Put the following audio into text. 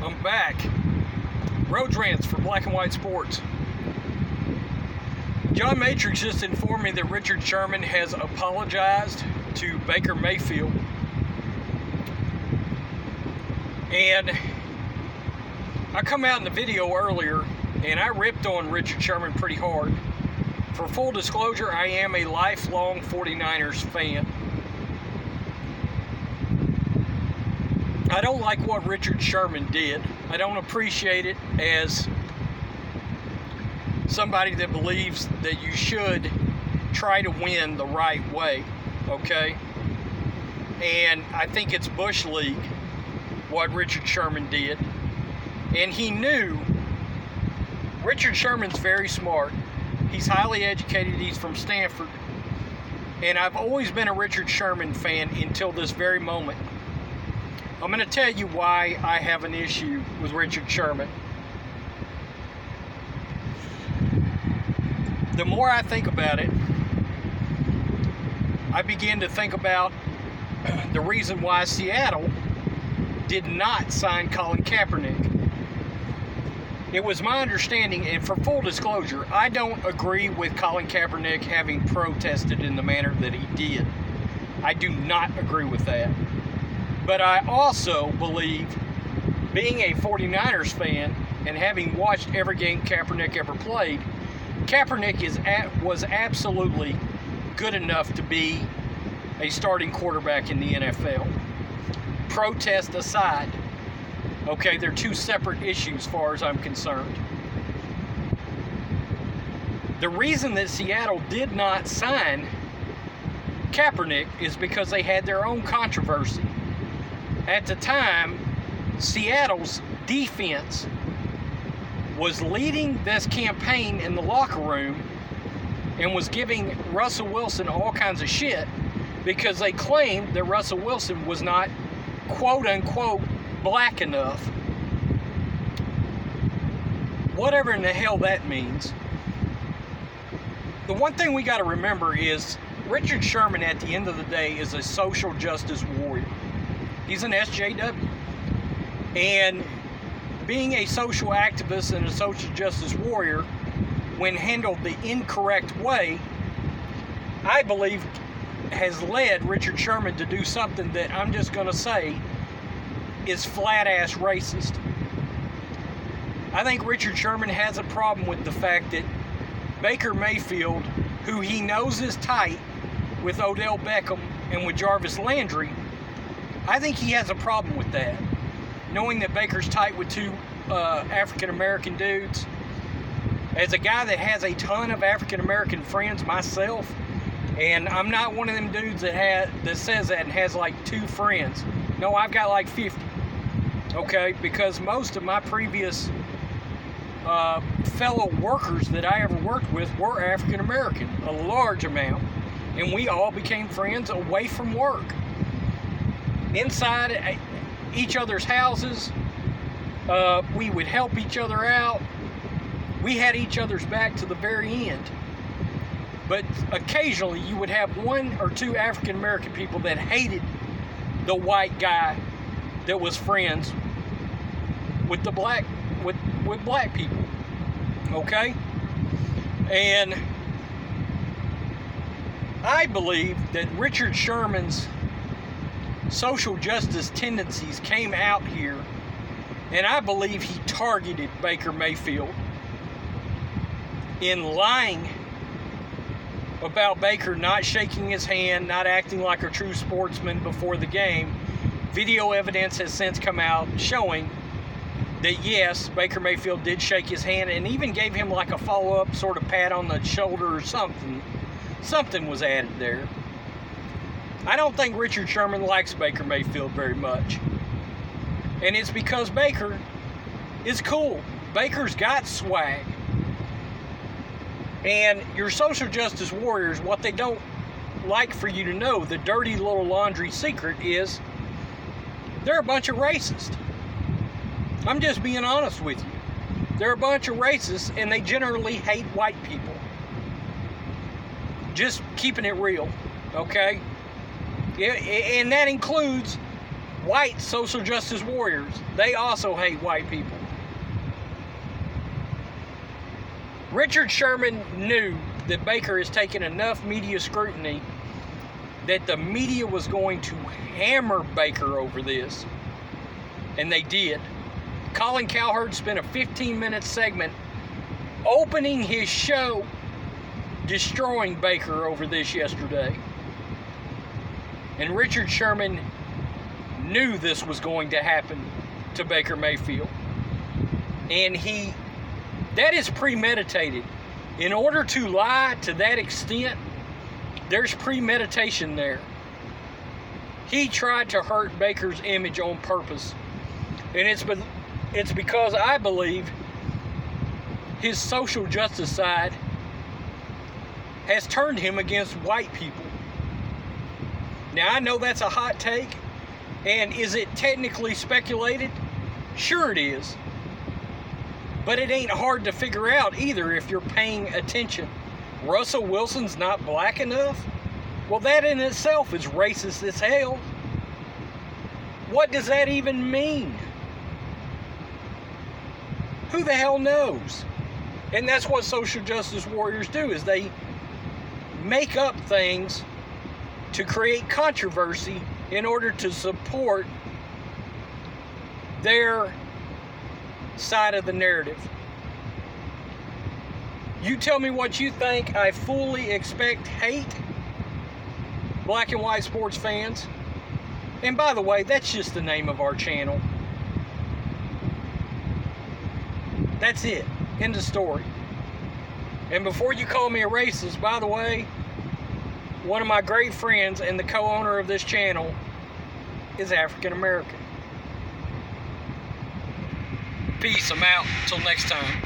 I'm back. Road Rants for Black and White Sports. John Matrix just informed me that Richard Sherman has apologized to Baker Mayfield. And I come out in the video earlier and I ripped on Richard Sherman pretty hard. For full disclosure, I am a lifelong 49ers fan. I don't like what Richard Sherman did. I don't appreciate it as somebody that believes that you should try to win the right way, okay? And I think it's Bush League what Richard Sherman did. And he knew. Richard Sherman's very smart. He's highly educated. He's from Stanford. And I've always been a Richard Sherman fan until this very moment. I'm going to tell you why I have an issue with Richard Sherman. The more I think about it, I begin to think about the reason why Seattle did not sign Colin Kaepernick. It was my understanding, and for full disclosure, I don't agree with Colin Kaepernick having protested in the manner that he did. I do not agree with that. But I also believe, being a 49ers fan and having watched every game Kaepernick ever played, Kaepernick was absolutely good enough to be a starting quarterback in the NFL. Protest aside, okay, they're two separate issues as far as I'm concerned. The reason that Seattle did not sign Kaepernick is because they had their own controversy. At the time, Seattle's defense was leading this campaign in the locker room and was giving Russell Wilson all kinds of shit because they claimed that Russell Wilson was not, quote-unquote, black enough. Whatever in the hell that means. The one thing we got to remember is Richard Sherman, at the end of the day, is a social justice warrior. He's an SJW. And being a social activist and a social justice warrior, when handled the incorrect way, I believe has led Richard Sherman to do something that I'm just going to say is flat-ass racist. I think Richard Sherman has a problem with the fact that Baker Mayfield, who he knows is tight with Odell Beckham and with Jarvis Landry, I think he has a problem with that. Knowing that Baker's tight with two African-American dudes. As a guy that has a ton of African-American friends myself, and I'm not one of them dudes that says that and has like 2 friends. No, I've got like 50. Okay, because most of my previous fellow workers that I ever worked with were African-American, a large amount. And we all became friends away from work. Inside each other's houses, we would help each other out. We had each other's back to the very end. But occasionally you would have 1 or 2 African American people that hated the white guy that was friends with the black people. Okay? And I believe that Richard Sherman's social justice tendencies came out here, and I believe he targeted Baker Mayfield in lying about Baker not shaking his hand, not acting like a true sportsman before the game. Video evidence has since come out showing that yes, Baker Mayfield did shake his hand and even gave him like a follow-up sort of pat on the shoulder or something. Something was added there. I don't think Richard Sherman likes Baker Mayfield very much. And it's because Baker is cool. Baker's got swag. And your social justice warriors, what they don't like for you to know, the dirty little laundry secret is they're a bunch of racists. I'm just being honest with you. They're a bunch of racists and they generally hate white people. Just keeping it real, okay? And that includes white social justice warriors, they also hate white people. Richard Sherman knew that Baker has taken enough media scrutiny that the media was going to hammer Baker over this. And they did. Colin Cowherd spent a 15-minute segment opening his show destroying Baker over this yesterday. And Richard Sherman knew this was going to happen to Baker Mayfield. And that is premeditated. In order to lie to that extent, there's premeditation there. He tried to hurt Baker's image on purpose. And it's because I believe his social justice side has turned him against white people. Now, I know that's a hot take, and is it technically speculated? Sure it is. But it ain't hard to figure out either if you're paying attention. Russell Wilson's not black enough? Well, that in itself is racist as hell. What does that even mean? Who the hell knows? And that's what social justice warriors do, is they make up things to create controversy in order to support their side of the narrative. You tell me what you think. I fully expect hate, black and white sports fans. And by the way, that's just the name of our channel. That's it. End of story. And before you call me a racist, by the way, one of my great friends and the co-owner of this channel is African American. Peace. I'm out. Until next time.